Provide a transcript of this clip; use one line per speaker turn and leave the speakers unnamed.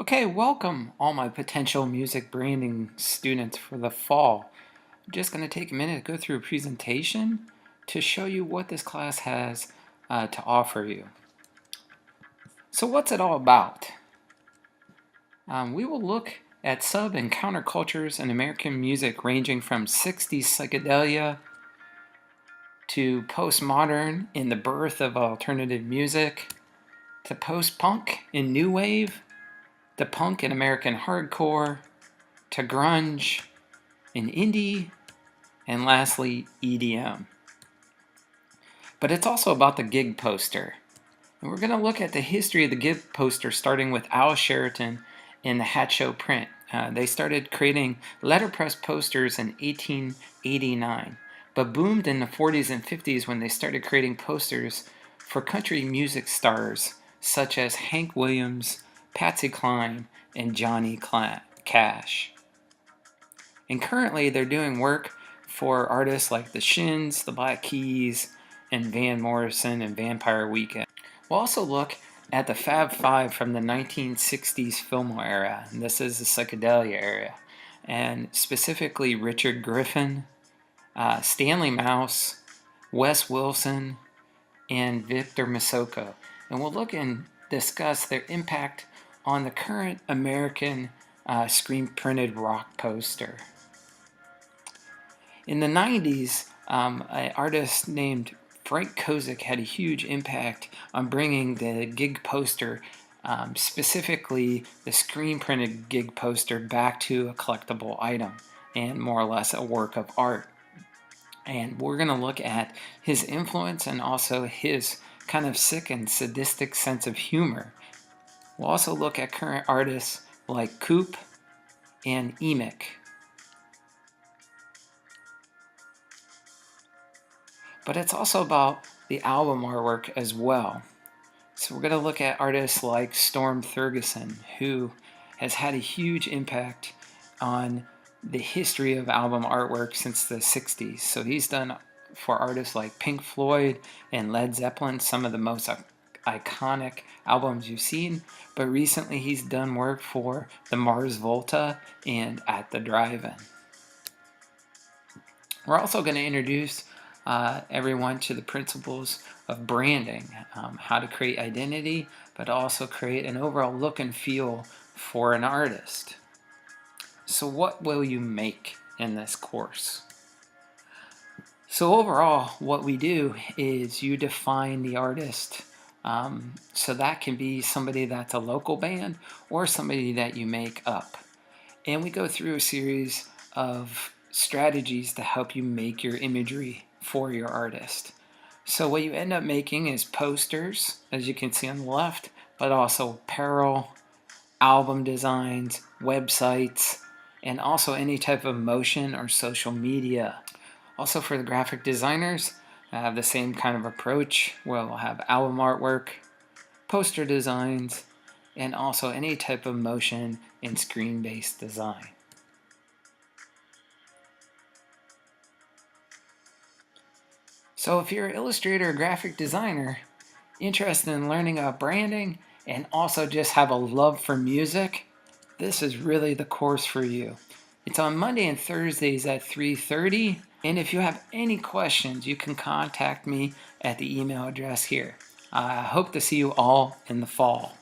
Okay, welcome all my potential music branding students for the fall. I'm just going to take a minute to go through a presentation to show you what this class has to offer you. So what's it all about? We will look at sub and countercultures in American music ranging from 60s psychedelia to postmodern in the birth of alternative music, to post-punk in new wave, to punk in American hardcore, to grunge in indie, and lastly, EDM. But it's also about the gig poster. And we're going to look at the history of the gig poster starting with Al Sheraton in the Hat Show print. They started creating letterpress posters in 1889, but boomed in the 40s and 50s when they started creating posters for country music stars such as Hank Williams, Patsy Cline, and Johnny Cash. And currently they're doing work for artists like the Shins, the Black Keys, and Van Morrison and Vampire Weekend. We'll also look at the Fab Five from the 1960s Fillmore era, and this is the psychedelia era, and specifically Richard Griffin, Stanley Mouse, Wes Wilson, and Victor Masoko. And we'll look and discuss their impact on the current American screen-printed rock poster. In the 90s, an artist named Frank Kozik had a huge impact on bringing the gig poster, specifically the screen-printed gig poster, back to a collectible item and more or less a work of art. And we're going to look at his influence and also his kind of sick and sadistic sense of humor. We'll also look at current artists like Coop and Emic. But it's also about the album artwork as well. So we're going to look at artists like Storm Thurgeson, who has had a huge impact on the history of album artwork since the 60s. So he's done for artists like Pink Floyd and Led Zeppelin some of the most iconic albums you've seen, but recently he's done work for the Mars Volta and At the Drive-In. We're also going to introduce everyone to the principles of branding, how to create identity, but also create an overall look and feel for an artist. So what will you make in this course? So overall, what we do is you define the artist. So that can be somebody that's a local band or somebody that you make up. And we go through a series of strategies to help you make your imagery for your artist. So what you end up making is posters, as you can see on the left, but also apparel, album designs, websites, and also any type of motion or social media. Also for the graphic designers, I have the same kind of approach where we'll have album artwork, poster designs, and also any type of motion and screen-based design. So if you're an illustrator or graphic designer interested in learning about branding and also just have a love for music, this is really the course for you. It's on Monday and Thursdays at 3:30, and if you have any questions, you can contact me at the email address here. I hope to see you all in the fall.